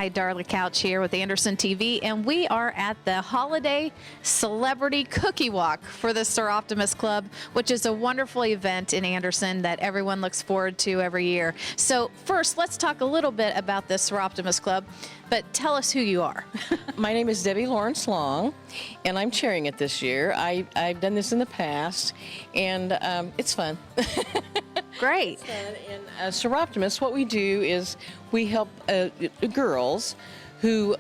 Hi, Darla Couch here with Anderson TV, and we are at the Holiday Celebrity Cookie Walk for the Sir Optimus Club, which is a wonderful event in Anderson that everyone looks forward to every year. So first, let's talk a little bit about the Sir Optimus Club, but tell us who you are. My name is Debbie Lawrence Long, and I'm chairing it this year. I've done this in the past, and it's fun. Great. And Sir Optimus, what we do is we help girls who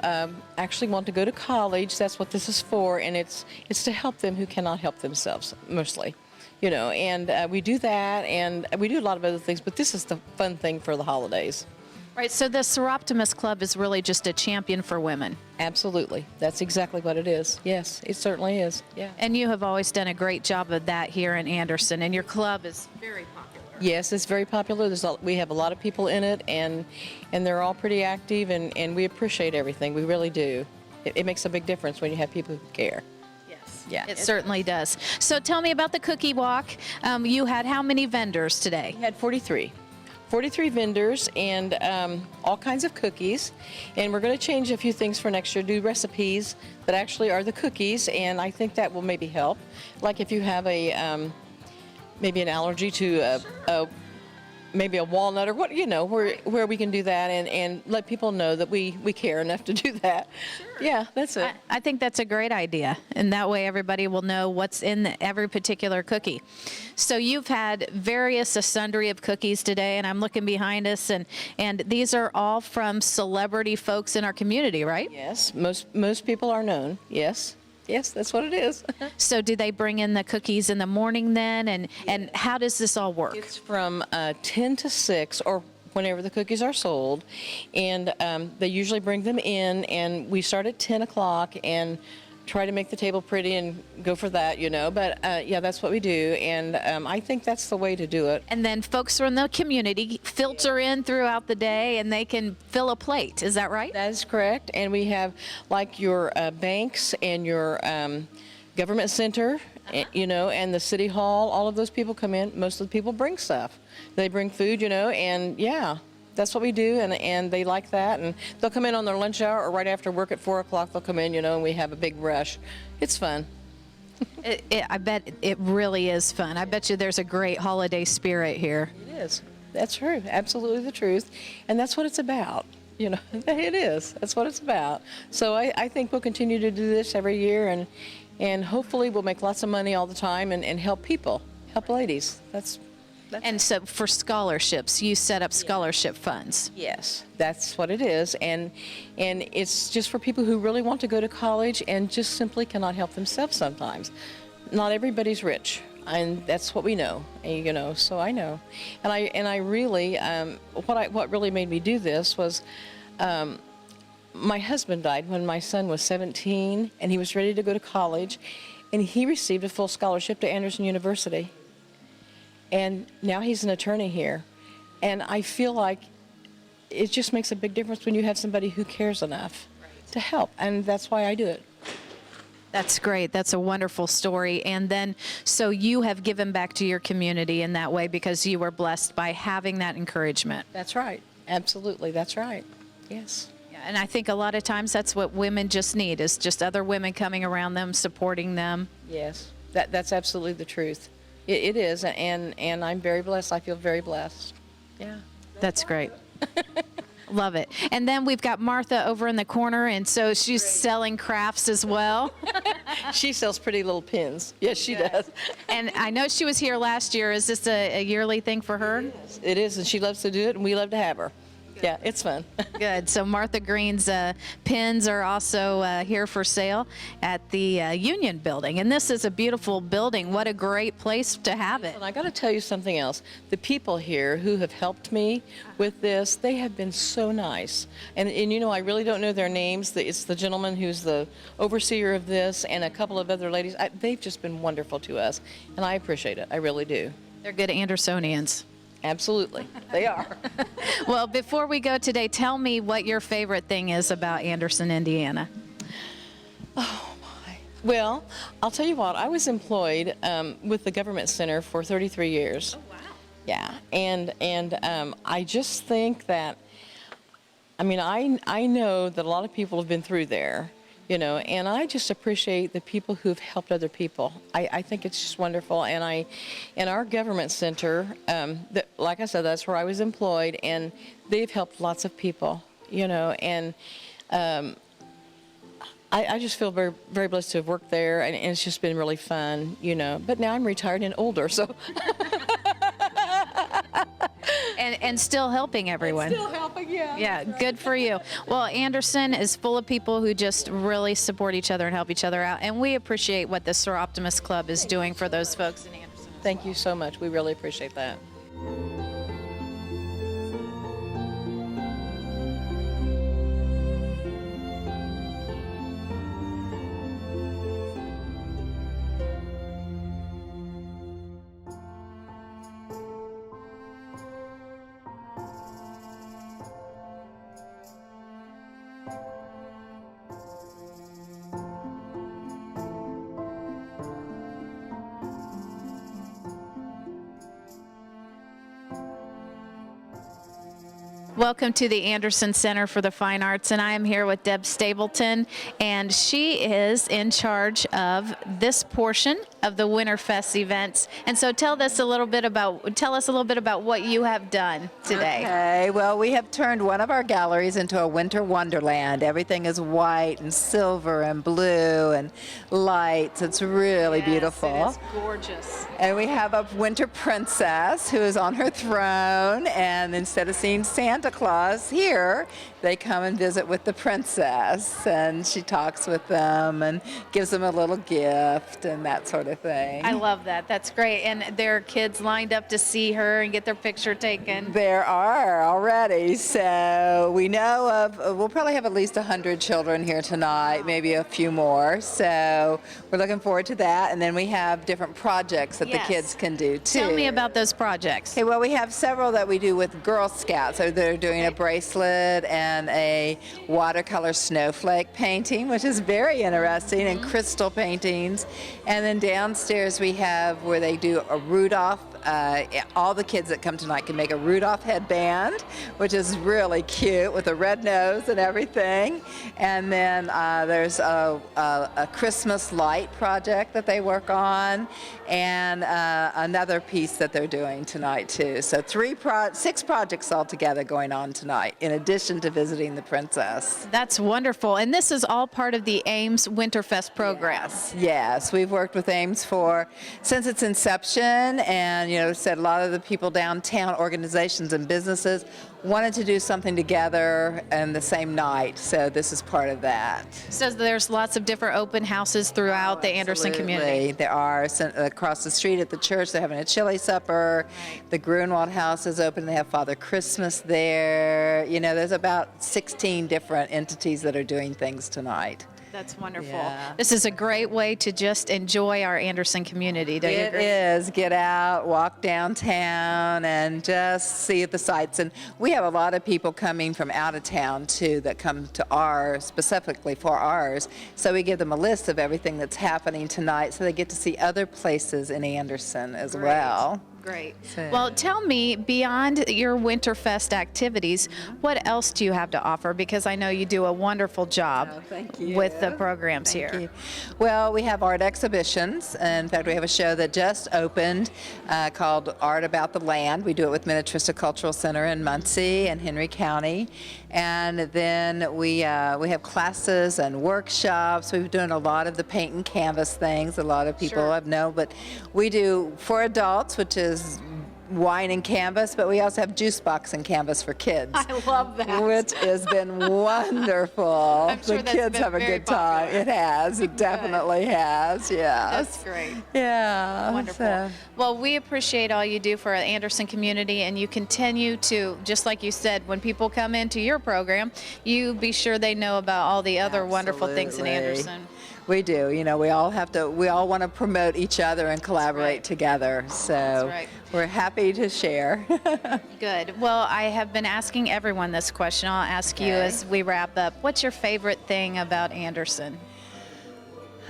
actually want to go to college. That's what this is for, and it's to help them who cannot help themselves, mostly. You know, and we do that, and we do a lot of other things, but this is the fun thing for the holidays. Right, so the Sir Optimus Club is really just a champion for women. Absolutely. That's exactly what it is. Yes, it certainly is. Yeah. And you have always done a great job of that here in Anderson, and your club is very popular. Yes, it's very popular. We have a lot of people in it, and they're all pretty active, and we appreciate everything. We really do. It makes a big difference when you have people who care. Yes, yeah, it certainly does. So tell me about the cookie walk. You had how many vendors today? We had 43 vendors and all kinds of cookies, and we're going to change a few things for next year, do recipes that actually are the cookies, and I think that will maybe help. Like if you have a maybe an allergy to maybe a walnut or what, you know, where we can do that and let people know that we care enough to do that. Sure. Yeah, that's it. I think that's a great idea, and that way everybody will know what's in every particular cookie. So you've had a sundry of cookies today, and I'm looking behind us, and these are all from celebrity folks in our community, right? Yes, most people are known, yes. Yes, that's what it is. So do they bring in the cookies in the morning then, and how does this all work? It's from 10 to 6 or whenever the cookies are sold, and they usually bring them in, and we start at 10 o'clock and try to make the table pretty and go for that, you know, but yeah, that's what we do, and I think that's the way to do it. And then folks from the community filter in throughout the day, and they can fill a plate, is that right? That is correct, and we have like your banks and your government center, you know, and the city hall. All of those people come in. Most of the people bring stuff. They bring food, you know, and yeah, that's what we do, and they like that, and they'll come in on their lunch hour or right after work at 4 o'clock. They'll come in, you know, and we have a big rush. It's fun. I bet it really is fun. I bet you there's a great holiday spirit here. It is. That's true. Absolutely the truth, and that's what it's about. You know, it is. That's what it's about. So I think we'll continue to do this every year, and hopefully we'll make lots of money all the time and help people, help ladies. And so for scholarships, you set up scholarship funds. Yes, that's what it is, and it's just for people who really want to go to college and just simply cannot help themselves sometimes. Not everybody's rich, and that's what we know, and, you know, so I know. And I really, what really made me do this was, my husband died when my son was 17, and he was ready to go to college, and he received a full scholarship to Anderson University. And now he's an attorney here. And I feel like it just makes a big difference when you have somebody who cares enough to help. And that's why I do it. That's great. That's a wonderful story. And then, so you have given back to your community in that way because you were blessed by having that encouragement. That's right. Absolutely. That's right. Yes. Yeah, and I think a lot of times that's what women just need, is just other women coming around them, supporting them. Yes. That's absolutely the truth. It is, and I'm very blessed. I feel very blessed. Yeah. That's great. Love it. And then we've got Martha over in the corner, and so she's selling crafts as well. She sells pretty little pins. Yes, she does. And I know she was here last year. Is this a yearly thing for her? It is, and she loves to do it, and we love to have her. Yeah, it's fun. Good. So Martha Green's pins are also here for sale at the Union Building. And this is a beautiful building. What a great place to have it. And I got to tell you something else. The people here who have helped me with this, they have been so nice. And you know, I really don't know their names. It's the gentleman who's the overseer of this and a couple of other ladies. They've just been wonderful to us, and I appreciate it. I really do. They're good Andersonians. Absolutely. They are. Well, before we go today, tell me what your favorite thing is about Anderson, Indiana. Oh, my. Well, I'll tell you what. I was employed with the Government Center for 33 years. Oh, wow. Yeah. And I just think that I mean, I know that a lot of people have been through there, you know, and I just appreciate the people who've helped other people. I think it's just wonderful. And in our government center, like I said, that's where I was employed, and they've helped lots of people, you know, and I just feel very, very blessed to have worked there, and it's just been really fun, you know. But now I'm retired and older, so. And still helping everyone. Still helping, yeah. Yeah, good for you. Well, Anderson is full of people who just really support each other and help each other out, and we appreciate what the Sir Optimus Club is doing for those folks in Anderson. Thank you so much. We really appreciate that. Welcome to the Anderson Center for the Fine Arts, and I am here with Deb Stapleton, and she is in charge of this portion of the Winterfest events. And so tell us a little bit about what you have done today. Okay, well, we have turned one of our galleries into a winter wonderland. Everything is white and silver and blue and lights. It's really beautiful. It is gorgeous. And we have a winter princess who is on her throne, and instead of seeing Santa Claus here, they come and visit with the princess, and she talks with them and gives them a little gift and that sort of thing. I love that. That's great. And there are kids lined up to see her and get their picture taken. There are already. So we know of, we'll probably have at least 100 children here tonight, maybe a few more. So we're looking forward to that. And then we have different projects that the kids can do too. Tell me about those projects. Okay, well, we have several that we do with Girl Scouts. So they're doing a bracelet and a watercolor snowflake painting, which is very interesting, and crystal paintings. And then downstairs we have where they do a Rudolph. All the kids that come tonight can make a Rudolph headband, which is really cute with a red nose and everything. And then there's a Christmas light project that they work on, and another piece that they're doing tonight too. So 6 projects altogether going on tonight, in addition to visiting the princess. That's wonderful. And this is all part of the Ames Winterfest program. Yes, we've worked with Ames since its inception, and said a lot of the people downtown, organizations and businesses, wanted to do something together in the same night. So this is part of that. So there's lots of different open houses throughout the Anderson community. There are. Across the street at the church, they're having a chili supper. Right. The Grunwald House is open. They have Father Christmas there. There's about 16 different entities that are doing things tonight. That's wonderful. Yeah. This is a great way to just enjoy our Anderson community. Don't you agree? It is. Get out, walk downtown, and just see the sights. And we have a lot of people coming from out of town, too, that come to ours, specifically for ours. So we give them a list of everything that's happening tonight, so they get to see other places in Anderson as well. Great. Well, tell me, beyond your Winterfest activities, what else do you have to offer? Because I know you do a wonderful job with the programs here. Well, we have art exhibitions. In fact, we have a show that just opened called Art About the Land. We do it with Minnetrista Cultural Center in Muncie and Henry County. And then we have classes and workshops. We've done a lot of the paint and canvas things. A lot of people have known, but we do for adults, which is wine and canvas, but we also have juice box and canvas for kids. I love that. Which has been wonderful. I'm sure the kids have a good time. It has. It definitely has. Yeah. That's great. Yeah. Wonderful. Well, we appreciate all you do for the Anderson community, and you continue to, just like you said, when people come into your program, you be sure they know about all the other wonderful things in Anderson. We do. We all want to promote each other and collaborate together. So we're happy to share. Good. Well, I have been asking everyone this question. I'll ask you as we wrap up. What's your favorite thing about Anderson?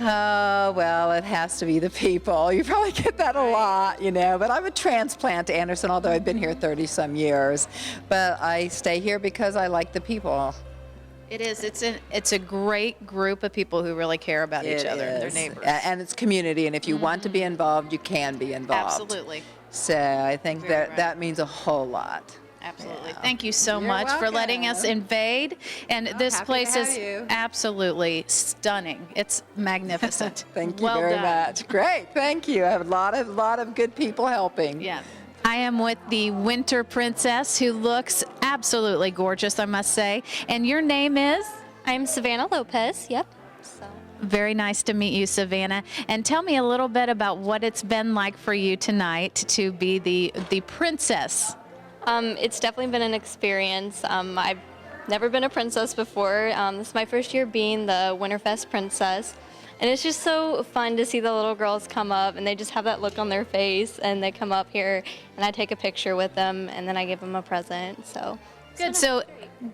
Oh, well, it has to be the people. You probably get that a lot, but I'm a transplant to Anderson, although I've been here 30 some years. But I stay here because I like the people. It is. It's a great group of people who really care about each other and their neighbors. And it's community, and if you want to be involved, you can be involved. Absolutely. So I think that means a whole lot. Absolutely. Yeah. Thank you so You're much for letting us welcome. invade. And this happy to place have is you. absolutely stunning. It's magnificent. Thank you well very done. much. Great, thank you. I have a lot of good people helping. Yeah. I am with the Winter Princess, who looks absolutely gorgeous, I must say. And your name is? I'm Savannah Lopez. Yep. So. Very nice to meet you, Savannah. And tell me a little bit about what it's been like for you tonight to be the princess. It's definitely been an experience. I've never been a princess before. This is my first year being the Winterfest princess. And it's just so fun to see the little girls come up and they just have that look on their face and they come up here and I take a picture with them and then I give them a present. So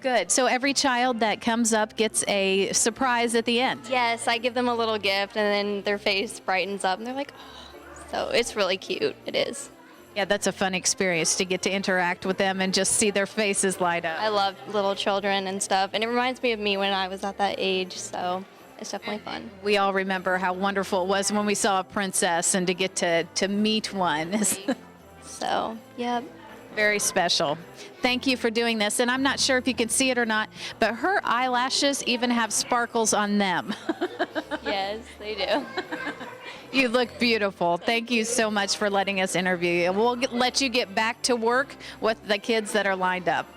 Good. So every child that comes up gets a surprise at the end. yes, I give them a little gift and then their face brightens up and they're like, oh. So it's really cute. It is. Yeah, that's a fun experience to get to interact with them and just see their faces light up. I love little children and stuff. And it reminds me of me when I was at that age. So it's definitely fun. We all remember how wonderful it was when we saw a princess, and to get to meet one is So, yep. very special. Thank you for doing this. And I'm not sure if you can see it or not, but her eyelashes even have sparkles on them. Yes, they do. You look beautiful. Thank you so much for letting us interview you. We'll let you get back to work with the kids that are lined up.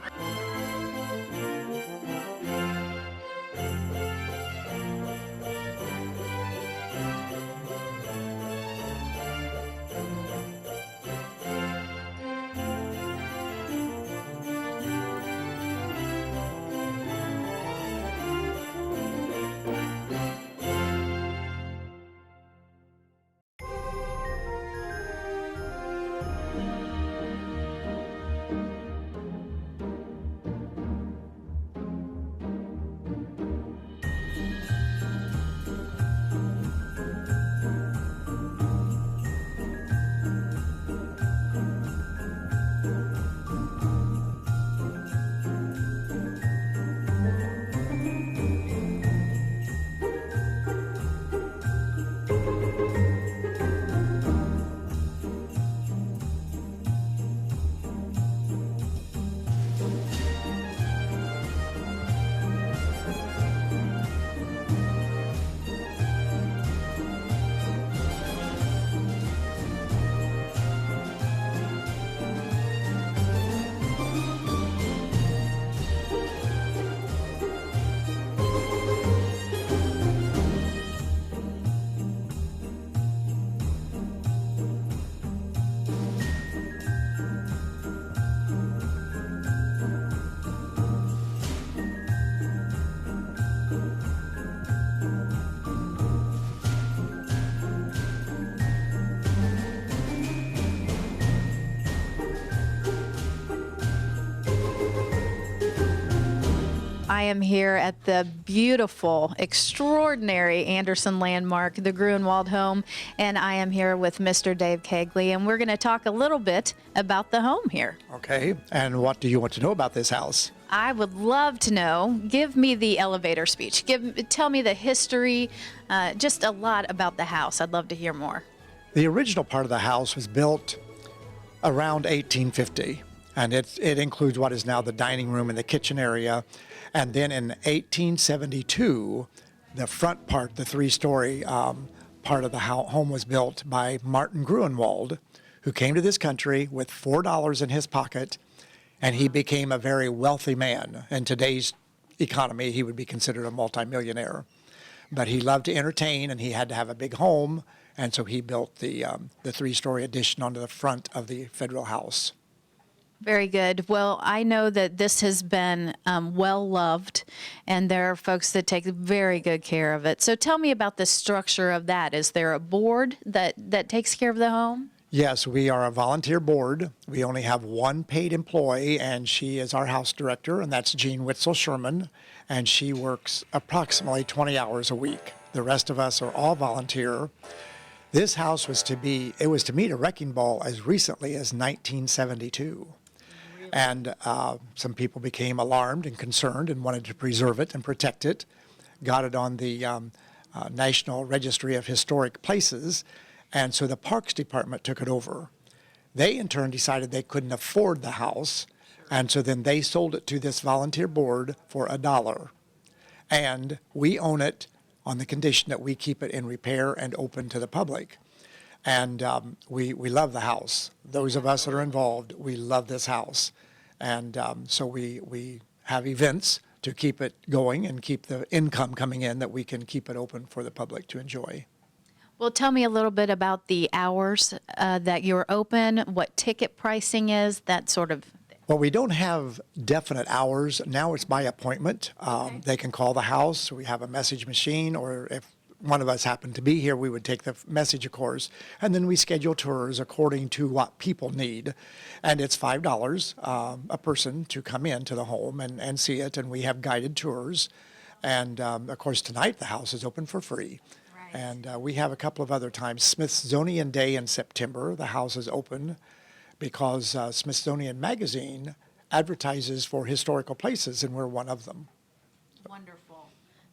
I am here at the beautiful, extraordinary Anderson landmark, the Grunwald Home, and I am here with Mr. Dave Kegley, and we're going to talk a little bit about the home here. Okay, and what do you want to know about this house? I would love to know. Give me the elevator speech. Tell me the history, just a lot about the house. I'd love to hear more. The original part of the house was built around 1850, and it includes what is now the dining room and the kitchen area. And then in 1872, the front part, the three-story part of the home was built by Martin Grunwald, who came to this country with $4 in his pocket, and he became a very wealthy man. In today's economy, he would be considered a multimillionaire. But he loved to entertain, and he had to have a big home, and so he built the three-story addition onto the front of the federal house. Very good. Well, I know that this has been well loved, and there are folks that take very good care of it. So tell me about the structure of that. Is there a board that takes care of the home? Yes, we are a volunteer board. We only have one paid employee, and she is our house director, and that's Jean Witzel Sherman, and she works approximately 20 hours a week. The rest of us are all volunteer. This house was to meet a wrecking ball as recently as 1972. And some people became alarmed and concerned and wanted to preserve it and protect it. Got it on the National Registry of Historic Places, and so the Parks Department took it over. They in turn decided they couldn't afford the house, and so then they sold it to this volunteer board for $1. And we own it on the condition that we keep it in repair and open to the public. And we love the house. Those of us that are involved, we love this house. And so we have events to keep it going and keep the income coming in, that we can keep it open for the public to enjoy. Well, tell me a little bit about the hours that you're open, what ticket pricing is, that sort of thing. Well, we don't have definite hours. Now it's by appointment. They can call the house. We have a message machine, or if one of us happened to be here, we would take the message, of course, and then we schedule tours according to what people need. And it's $5 a person to come into the home and see it, and we have guided tours. And of course, tonight the house is open for free. Right. And we have a couple of other times. Smithsonian Day in September, the house is open because Smithsonian Magazine advertises for historical places, and we're one of them. Wonderful.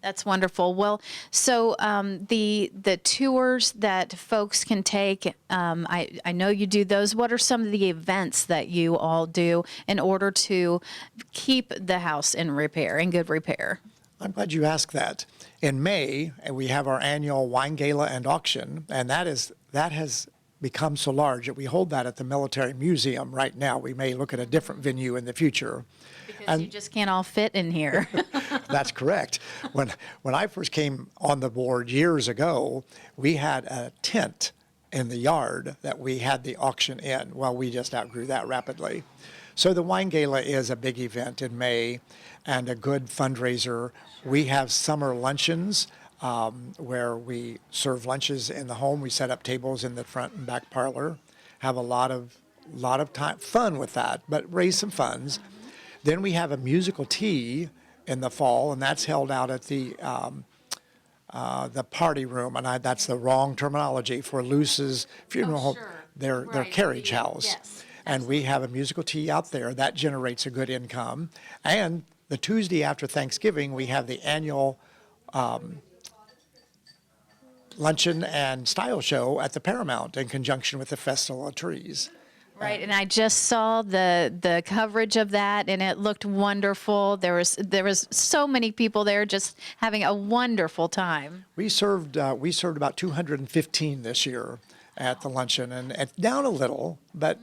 That's wonderful. Well, so the tours that folks can take, I know you do those. What are some of the events that you all do in order to keep the house in good repair? I'm glad you asked that. In May, we have our annual Wine Gala and auction, and that has become so large that we hold that at the Military Museum right now. We may look at a different venue in the future. Because you just can't all fit in here. That's correct. When I first came on the board years ago, we had a tent in the yard that we had the auction in. Well, we just outgrew that rapidly. So the Wine Gala is a big event in May and a good fundraiser. We have summer luncheons where we serve lunches in the home. We set up tables in the front and back parlor, have a lot of time, fun with that, but raise some funds. Then we have a musical tea in the fall, and that's held out at the party room, and that's the wrong terminology for Luce's funeral home, their carriage house. Yes, and we have a musical tea out there that generates a good income. And the Tuesday after Thanksgiving, we have the annual luncheon and style show at the Paramount in conjunction with the Festival of Trees. Right, and I just saw the coverage of that, and it looked wonderful. There was so many people there just having a wonderful time. We served about 215 this year at the luncheon, and it's down a little, but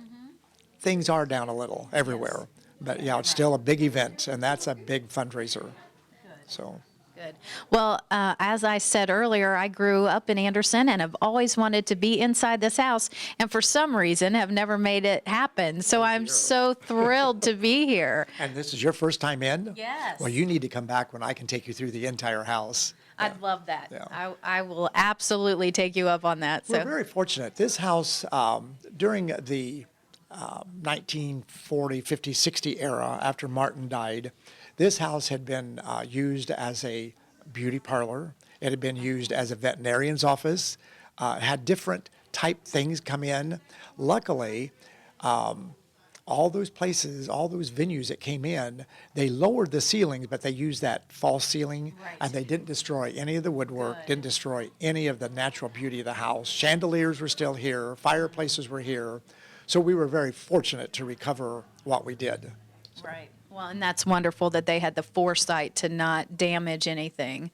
things are down a little everywhere. Yes. But yeah, it's still a big event, and that's a big fundraiser. Good. So. Good. Well, as I said earlier, I grew up in Anderson and have always wanted to be inside this house, and for some reason have never made it happen. So I'm so thrilled to be here. And this is your first time in? Yes. Well, you need to come back when I can take you through the entire house. I'd love that. Yeah. I will absolutely take you up on that. We're very fortunate. This house, during the 1940, 50, 60 era, after Martin died, this house had been used as a beauty parlor. It had been used as a veterinarian's office. It had different type things come in. Luckily, all those places, all those venues that came in, they lowered the ceilings, but they used that false ceiling, and they didn't destroy any of the woodwork, didn't destroy any of the natural beauty of the house. Chandeliers were still here, fireplaces were here. So we were very fortunate to recover what we did. So. Right. Well, and that's wonderful that they had the foresight to not damage anything.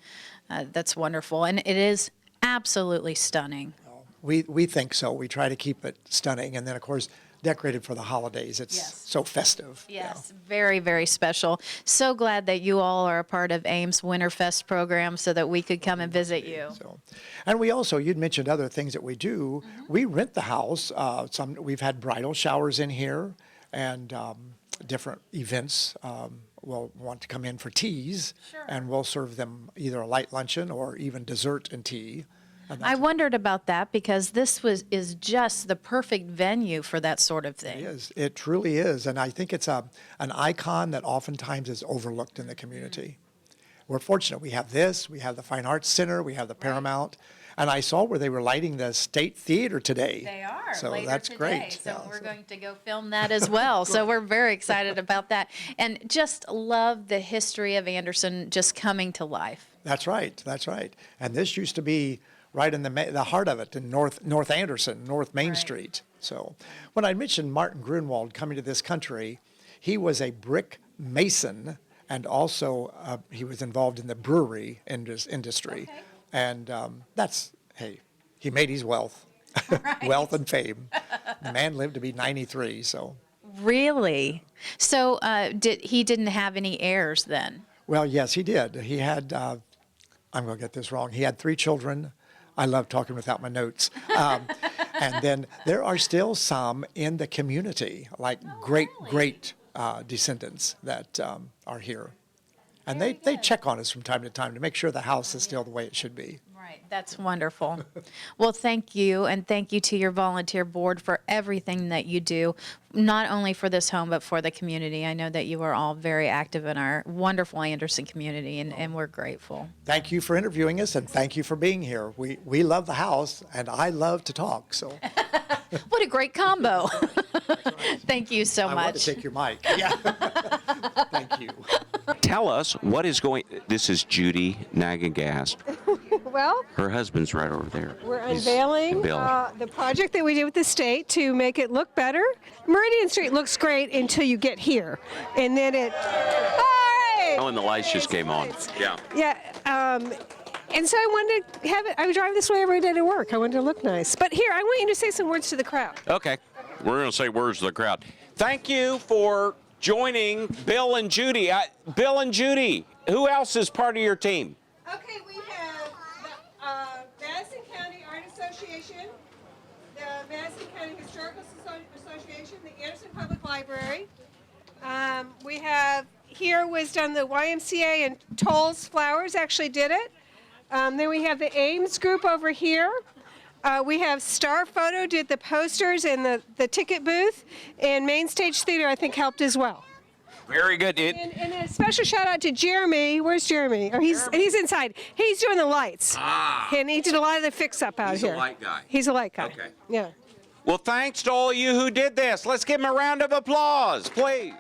That's wonderful. And it is absolutely stunning. We think so. We try to keep it stunning. And then, of course, decorated for the holidays. It's so festive. Yes, very, very special. So glad that you all are a part of AIM's Winterfest program so that we could come and visit you. So, and we also, you'd mentioned other things that we do. We rent the house. We've had bridal showers in here and different events. Will want to come in for teas, and we'll serve them either a light luncheon or even dessert and tea. I wondered about that because this is just the perfect venue for that sort of thing. It is. It truly is. And I think it's an icon that oftentimes is overlooked in the community. we're fortunate. We have this, we have the Fine Arts Center, we have the Paramount, and I saw where they were lighting the State Theater today. They are. So later that's today. great. So Yeah, we're going to go film that as well. So we're very excited about that. And just love the history of Anderson just coming to life. That's right. That's right. And this used to be right in the heart of it in North Anderson, North Main Right. Street. So when I mentioned Martin Grunwald coming to this country, he was a brick mason, and also he was involved in the brewery industry. Okay. And hey, he made his wealth, Right. wealth and fame. The man lived to be 93. So, Really? So he didn't have any heirs then? well, yes, he did. He had. I'm going to get this wrong. He had 3 children. I love talking without my notes. And then there are still some in the community, like great descendants that are here. And they check on us from time to time to make sure the house is still the way it should be. Right. That's wonderful. Well, thank you. And thank you to your volunteer board for everything that you do, not only for this home, but for the community. I know that you are all very active in our wonderful Anderson community, and we're grateful. Thank you for interviewing us, and thank you for being here. We love the house, and I love to talk. So What a great combo. Thank you so I want much. to take your mic. Yeah. Thank you. Tell us what is going. This is Judy Nagagast. Well, Her husband's right over there. we're He's unveiling Bill. the project that we did with the state to make it look better. Meridian Street looks great until you get here, and then it. Hi! Oh, and the lights just came on. Yeah. Yeah. And so I wanted to have it. I would drive this way every day to work. I wanted to look nice. But here, I want you to say some words to the crowd. Okay. We're going to say words to the crowd. Thank you for joining Bill and Judy. Bill and Judy, who else is part of your team? Okay, we have the Madison County Art Association, the Madison County Historical Association, the Anderson Public Library. We have, here was done the YMCA, and Toll's Flowers actually did it. Then we have the Ames group over here. We have Star Photo did the posters and the ticket booth, and Main Stage Theater I think helped as well. Very good. And a special shout out to Jeremy. Where's Jeremy? Oh, he's inside. He's doing the lights. And he did a lot of the fix up out He's a here. light guy. He's a light guy. Okay. Yeah. Well, thanks to all of you who did this. Let's give him a round of applause, please.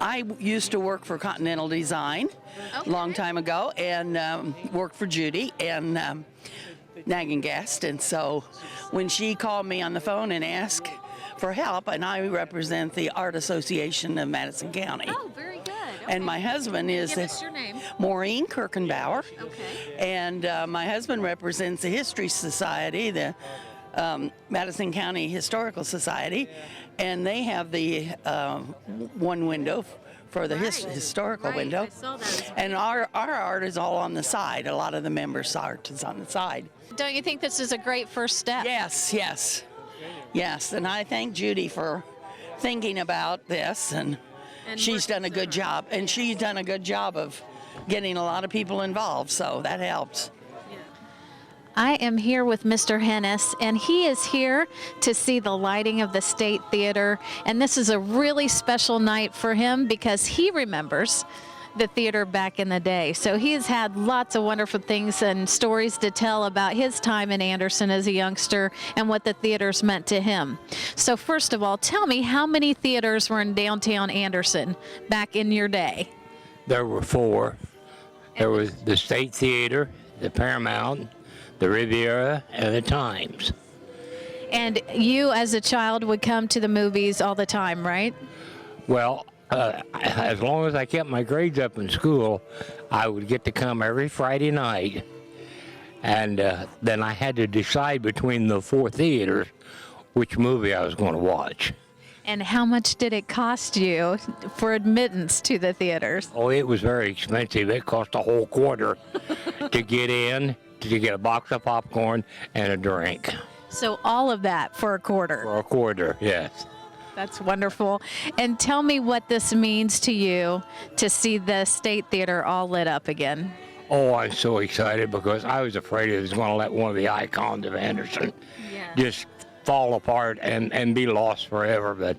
I used to work for Continental Design a long time ago, and worked for Judy and Nagagast. And so when she called me on the phone and asked for help, and I represent the Art Association of Madison County. Oh, very good. And my husband is Give us your name. Maureen Kirkenbauer. Okay. And my husband represents the History Society, the Madison County Historical Society, and they have the one window for the historical Right. window. I saw that as well. And our art is all on the side. A lot of the members' art is on the side. Don't you think this is a great first step? Yes, yes, yes. And I thank Judy for thinking about this, and she's done a good job. And she's done a good job of getting a lot of people involved, so that helps. I am here with Mr. Hennis, and he is here to see the lighting of the State Theater. And this is a really special night for him because he remembers the theater back in the day. So he has had lots of wonderful things and stories to tell about his time in Anderson as a youngster and what the theaters meant to him. So first of all, tell me, how many theaters were in downtown Anderson back in your day? There were 4. There was the State Theater, the Paramount, the Riviera, and the Times. And you as a child would come to the movies all the time, right? Well, as long as I kept my grades up in school, I would get to come every Friday night. And then I had to decide between the 4 theaters which movie I was going to watch. And how much did it cost you for admittance to the theaters? Oh, it was very expensive. It cost a whole quarter to get in, to get a box of popcorn and a drink. So all of that for a quarter. For a quarter, yes. That's wonderful. And tell me what this means to you to see the State Theater all lit up again. Oh, I'm so excited because I was afraid it was going to let one of the icons of Anderson just fall apart and be lost forever. But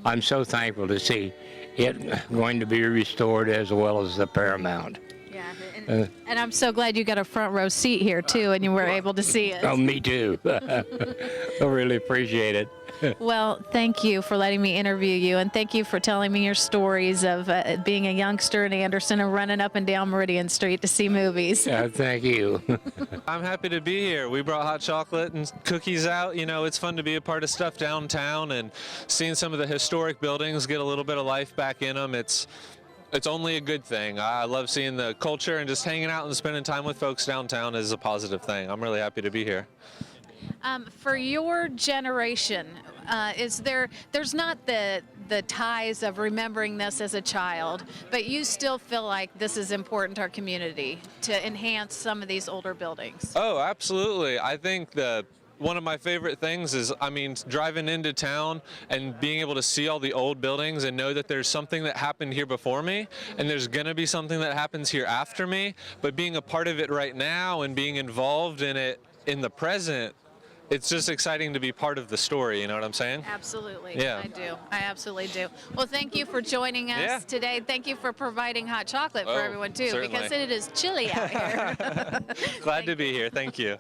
I'm so thankful to see it going to be restored as well as the Paramount. Yeah, and I'm so glad you got a front row seat here too, and you were able to see it. Oh, me too. I really appreciate it. Well, thank you for letting me interview you, and thank you for telling me your stories of being a youngster in Anderson and running up and down Meridian Street to see movies. Thank you. I'm happy to be here. We brought hot chocolate and cookies out. You know, it's fun to be a part of stuff downtown and seeing some of the historic buildings get a little bit of life back in them. It's only a good thing. I love seeing the culture, and just hanging out and spending time with folks downtown is a positive thing. I'm really happy to be here. For your generation, there's not the ties of remembering this as a child, but you still feel like this is important to our community to enhance some of these older buildings? Oh, absolutely. I think one of my favorite things is, driving into town and being able to see all the old buildings and know that there's something that happened here before me, and there's going to be something that happens here after me, but being a part of it right now and being involved in it in the present, it's just exciting to be part of the story, you know what I'm saying? Absolutely. Yeah. I do. I absolutely do. Well, thank you for joining us today. Thank you for providing hot chocolate for everyone, too, certainly. because it is chilly out here. Glad to be here. Thank you.